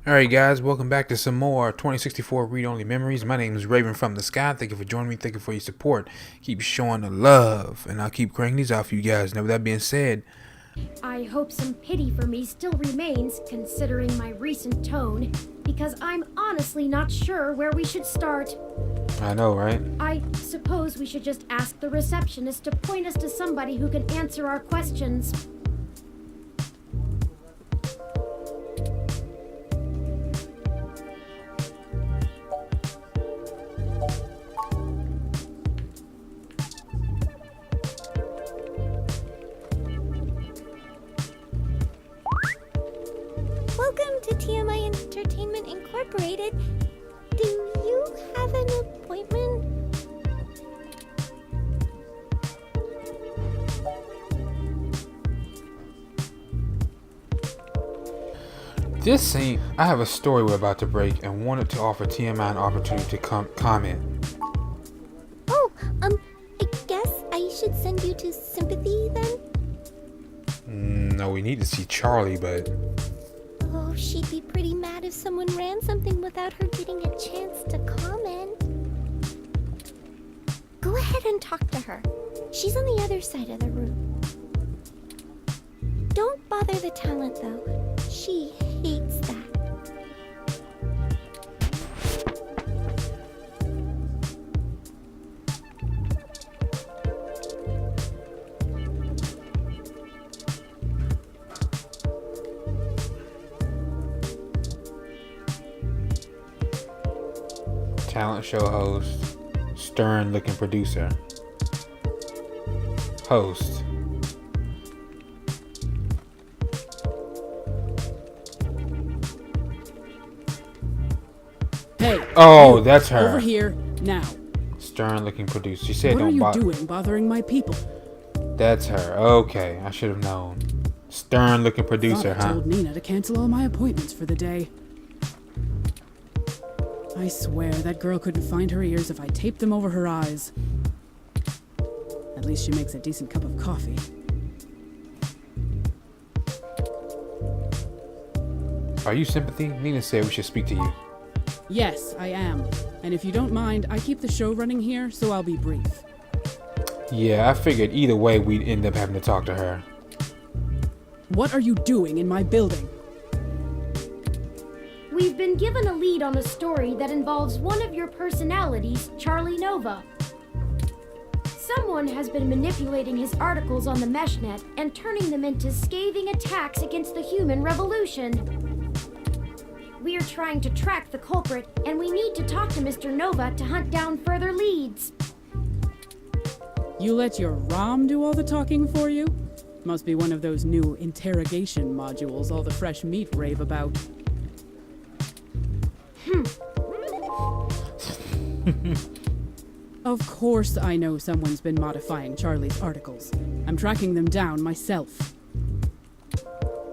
Alright guys, welcome back to some more 2064 read-only memories. My name is Raven from the Sky. Thank you for joining me. Thank you for your support. Keep showing the love, and I'll keep cranking these out for you guys. Now with that being said, I hope some pity for me still remains, considering my recent tone, because I'm honestly not sure where we should start. I know, right? I suppose we should just ask the receptionist to point us to somebody who can answer our questions. Welcome to TMI Entertainment Incorporated. Do you have an appointment? I have a story we're about to break and wanted to offer TMI an opportunity to comment. Oh, I guess I should send you to Sympathy then? No, we need to see Charlie, but... Oh, she'd be pretty mad if someone ran something without her getting a chance to comment. Go ahead and talk to her. She's on the other side of the room. Don't bother the talent, though. She hates that. Talent show host, stern looking producer. Host. Hey! Oh, you, that's her. Over here, now. Stern looking producer. She said What are don't you bother. doing bothering my people? That's her. Okay, I should have known. Stern looking producer, Thought I huh? told Nina to cancel all my appointments for the day. I swear that girl couldn't find her ears if I taped them over her eyes. At least she makes a decent cup of coffee. Are you Sympathy? Nina said we should speak to you. Yes, I am. And if you don't mind, I keep the show running here, so I'll be brief. Yeah, I figured either way we'd end up having to talk to her. What are you doing in my building? We've been given a lead on a story that involves one of your personalities, Charlie Nova. Someone has been manipulating his articles on the meshnet and turning them into scathing attacks against the human revolution. We are trying to track the culprit, and we need to talk to Mr. Nova to hunt down further leads. You let your ROM do all the talking for you? Must be one of those new interrogation modules all the fresh meat rave about. Of course I know someone's been modifying Charlie's articles. I'm tracking them down myself.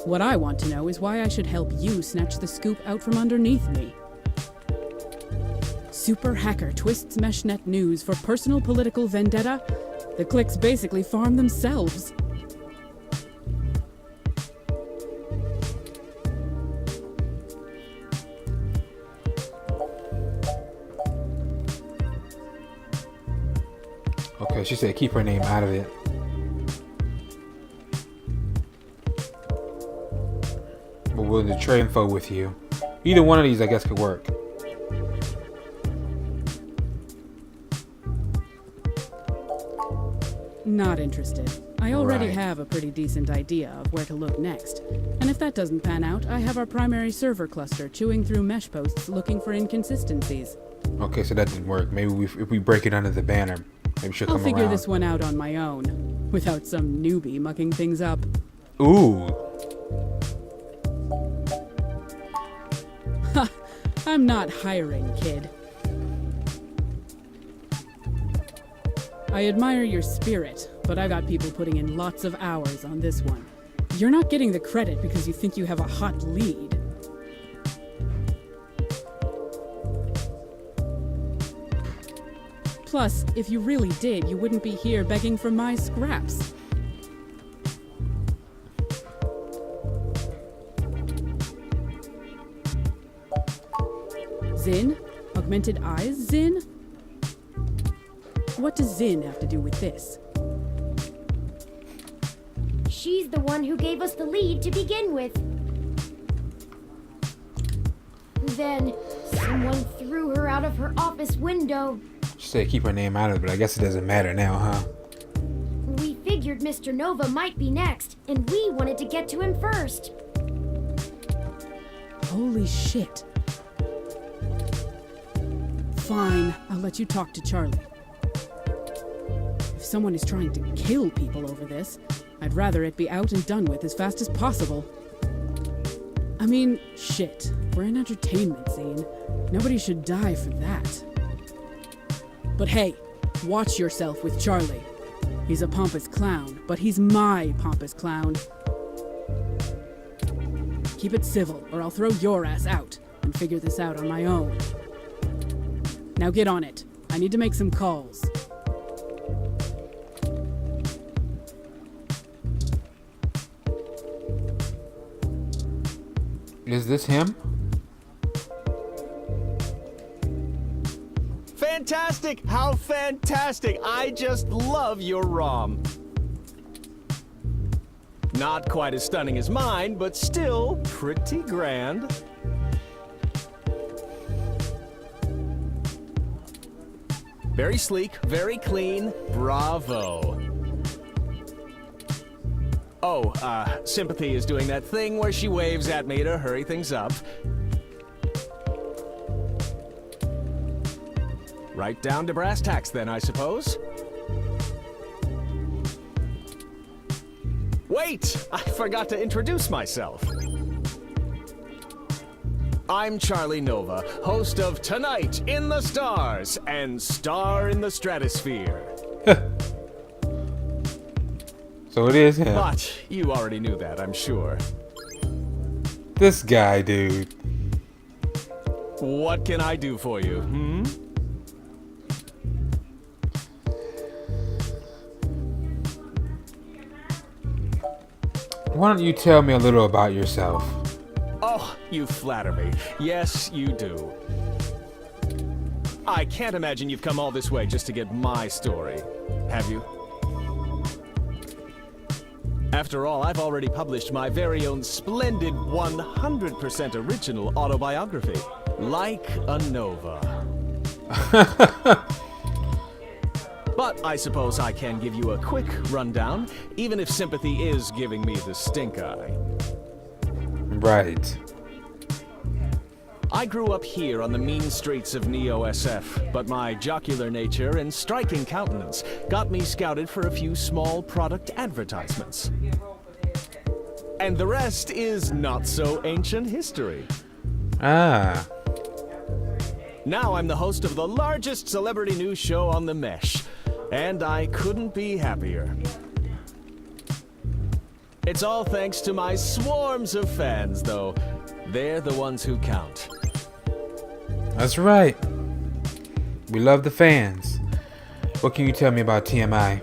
What I want to know is why I should help you snatch the scoop out from underneath me. Super hacker twists meshnet news for personal political vendetta? The clicks basically farm themselves. Okay, she said keep her name out of it. But we'll trade info with you. Either one of these I guess could work. Not interested. I already Right. have a pretty decent idea of where to look next. And if that doesn't pan out, I have our primary server cluster chewing through mesh posts looking for inconsistencies. Okay, so that didn't work. Maybe if we break it under the banner, maybe she'll I'll come figure around. this one out on my own, without some newbie mucking things up. Ooh. I'm not hiring, kid. I admire your spirit, but I got people putting in lots of hours on this one. You're not getting the credit because you think you have a hot lead. Plus, if you really did, you wouldn't be here begging for my scraps. Zin? Augmented eyes, Zin? What does Zin have to do with this? She's the one who gave us the lead to begin with. Then, someone threw her out of her office window. She said keep her name out of it, but I guess it doesn't matter now, huh? We figured Mr. Nova might be next, and we wanted to get to him first. Holy shit. Fine, I'll let you talk to Charlie. If someone is trying to kill people over this, I'd rather it be out and done with as fast as possible. I mean, shit. We're in entertainment scene. Nobody should die for that. But hey, watch yourself with Charlie. He's a pompous clown, but he's my pompous clown. Keep it civil, or I'll throw your ass out and figure this out on my own. Now get on it. I need to make some calls. Is this him? Fantastic! How fantastic! I just love your ROM. Not quite as stunning as mine, but still pretty grand. Very sleek, very clean. Bravo. Oh, Sympathy is doing that thing where she waves at me to hurry things up. Right down to brass tacks then, I suppose. Wait! I forgot to introduce myself. I'm Charlie Nova, host of Tonight in the Stars and Star in the Stratosphere. So it is him. But you already knew that, I'm sure. This guy, dude. What can I do for you, hmm? Why don't you tell me a little about yourself? Oh, you flatter me. Yes, you do. I can't imagine you've come all this way just to get my story, have you? After all, I've already published my very own splendid 100% original autobiography, Like a Nova. But I suppose I can give you a quick rundown, even if Sympathy is giving me the stink eye. Right. I grew up here on the mean streets of Neo-SF, but my jocular nature and striking countenance got me scouted for a few small product advertisements. And the rest is not so ancient history. Ah. Now I'm the host of the largest celebrity news show on the Mesh, and I couldn't be happier. It's all thanks to my swarms of fans, though. They're the ones who count. That's right. We love the fans. What can you tell me about TMI?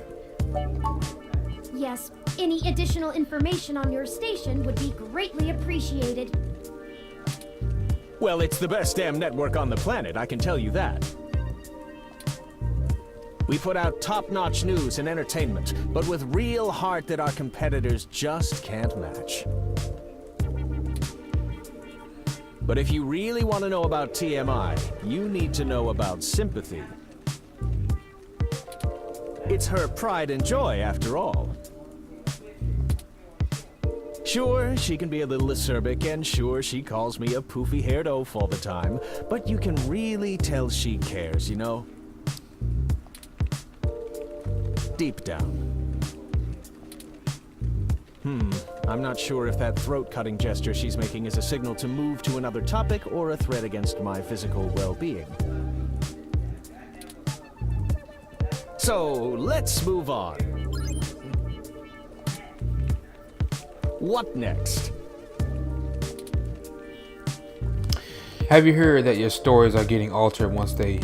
Yes, any additional information on your station would be greatly appreciated. Well, it's the best damn network on the planet, I can tell you that. We put out top-notch news and entertainment, but with real heart that our competitors just can't match. But if you really want to know about TMI, you need to know about Sympathy. It's her pride and joy, after all. Sure, she can be a little acerbic, and sure, she calls me a poofy-haired oaf all the time, but you can really tell she cares, you know? Deep down. I'm not sure if that throat-cutting gesture she's making is a signal to move to another topic or a threat against my physical well-being. So, let's move on. What next? Have you heard that your stories are getting altered once they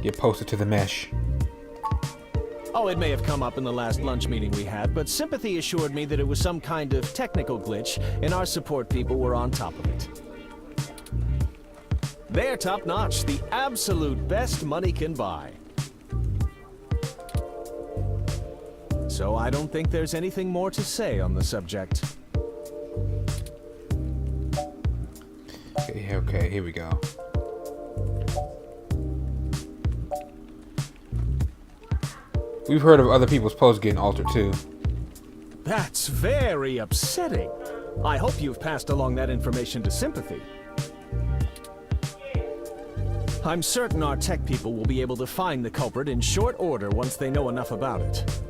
get posted to the Mesh? Oh, it may have come up in the last lunch meeting we had, but Sympathy assured me that it was some kind of technical glitch, and our support people were on top of it. They're top-notch, the absolute best money can buy. So I don't think there's anything more to say on the subject. Okay, here we go. We've heard of other people's posts getting altered too. That's very upsetting. I hope you've passed along that information to Sympathy. I'm certain our tech people will be able to find the culprit in short order once they know enough about it.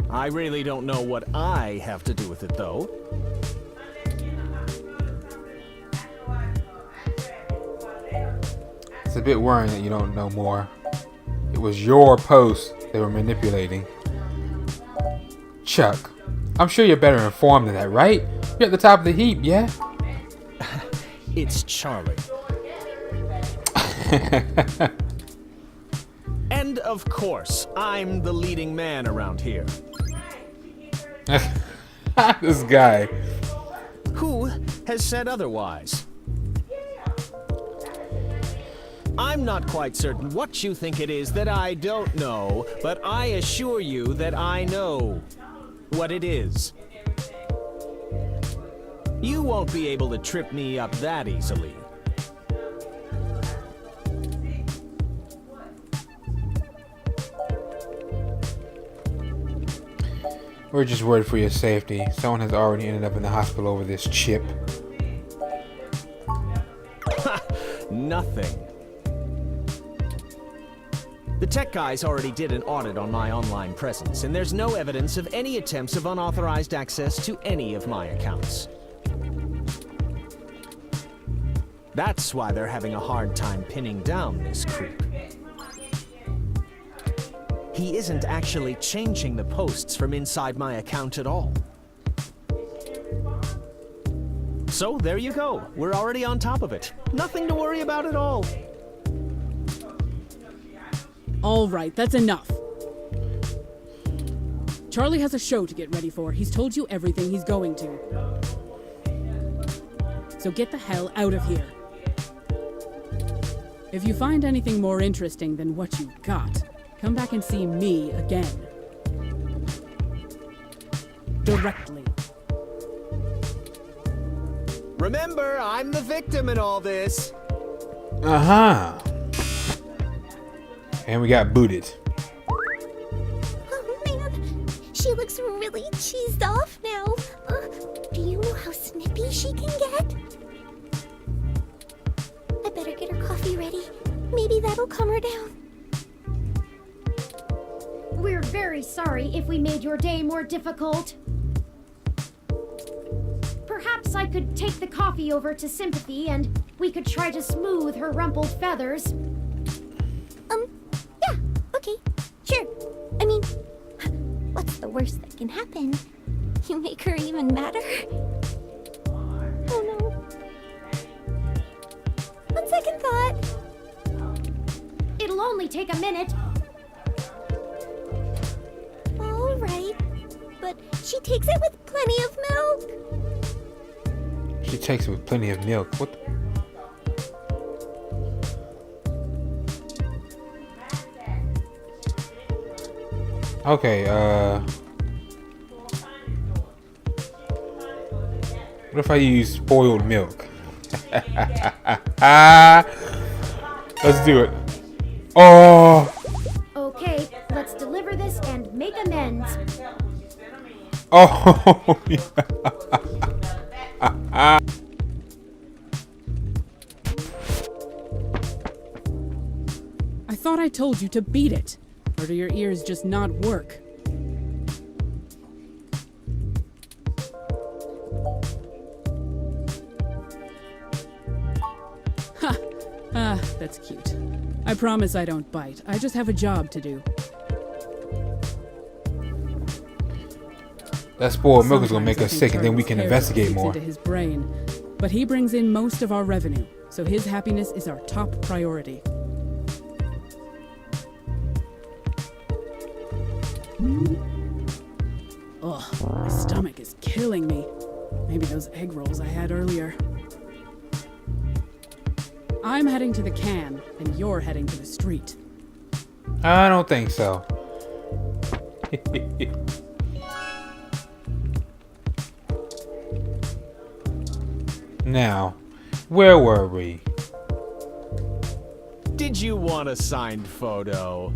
I really don't know what I have to do with it, though. It's a bit worrying that you don't know more. It was your post they were manipulating. Chuck, I'm sure you're better informed than that, right? You're at the top of the heap, yeah? It's Charlie. And of course, I'm the leading man around here. This guy. Who has said otherwise? I'm not quite certain what you think it is that I don't know, but I assure you that I know what it is. You won't be able to trip me up that easily. We're just worried for your safety. Someone has already ended up in the hospital over this chip. Nothing. The tech guys already did an audit on my online presence, and there's no evidence of any attempts of unauthorized access to any of my accounts. That's why they're having a hard time pinning down this creep. He isn't actually changing the posts from inside my account at all. So there you go. We're already on top of it. Nothing to worry about at all. All right, that's enough. Charlie has a show to get ready for. He's told you everything he's going to. So get the hell out of here. If you find anything more interesting than what you got, come back and see me again. Directly. Remember, I'm the victim in all this. Uh-huh. And we got booted. Oh man, she looks really cheesed off now. Do you know how snippy she can get? I better get her coffee ready. Maybe that'll calm her down. We're very sorry if we made your day more difficult. Perhaps I could take the coffee over to Sympathy and we could try to smooth her rumpled feathers. Yeah, okay, sure. I mean, what's the worst that can happen? You make her even madder? Oh no. On second thought. It'll only take a minute. All right, but she takes it with plenty of milk. She takes it with plenty of milk. What the? Okay, what if I use spoiled milk? Let's do it. Oh! Okay, let's deliver this and make amends. Oh! I thought I told you to beat it. Or do your ears just not work? Ha! Ah, that's cute. I promise I don't bite. I just have a job to do. That spoiled milk is gonna Sometimes make I us think sick, and then we Charlie's can hair investigate seeps more. into his brain, but he brings in most of our revenue, so his happiness is our top priority. Ugh, my stomach is killing me. Maybe those egg rolls I had earlier. I'm heading to the can, and you're heading to the street. I don't think so. Now, where were we? Did you want a signed photo?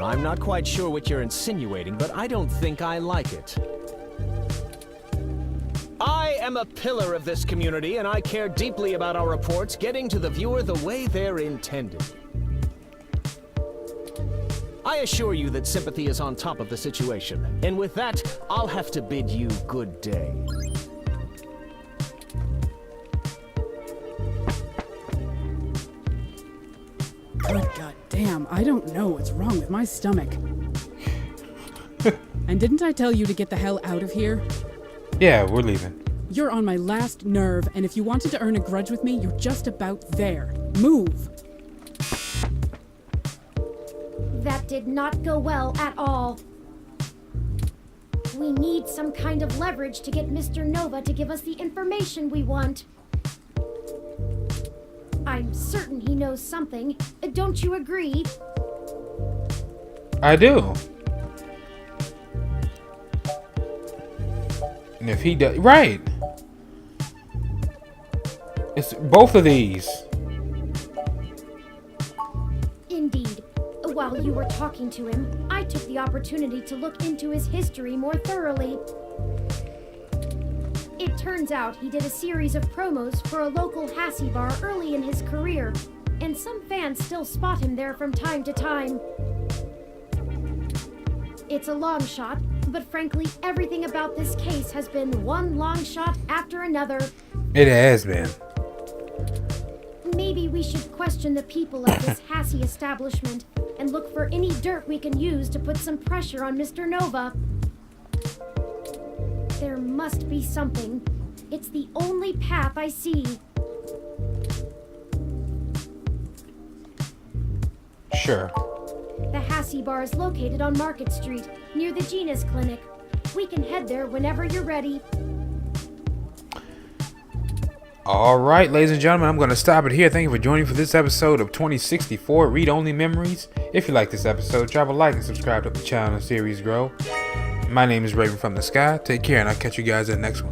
I'm not quite sure what you're insinuating, but I don't think I like it. I am a pillar of this community, and I care deeply about our reports getting to the viewer the way they're intended. I assure you that sympathy is on top of the situation, and with that, I'll have to bid you good day. Good goddamn, I don't know what's wrong with my stomach. And didn't I tell you to get the hell out of here? Yeah, we're leaving. You're on my last nerve, and if you wanted to earn a grudge with me, you're just about there. Move! That did not go well at all. We need some kind of leverage to get Mr. Nova to give us the information we want. I'm certain he knows something. Don't you agree? I do. And if he does, right. It's both of these. Indeed. While you were talking to him, I took the opportunity to look into his history more thoroughly. It turns out he did a series of promos for a local Hassie bar early in his career, and some fans still spot him there from time to time. It's a long shot, but frankly, everything about this case has been one long shot after another. It has been. Maybe we should question the people of this Hassie establishment and look for any dirt we can use to put some pressure on Mr. Nova. There must be something. It's the only path I see. Sure. The Hassie bar is located on Market Street, near the Genus Clinic. We can head there whenever you're ready. Alright, ladies and gentlemen, I'm going to stop it here. Thank you for joining for this episode of 2064 Read Only Memories. If you like this episode, drop a like and subscribe to the channel and series grow. My name is Raven from the Sky. Take care, and I'll catch you guys in the next one.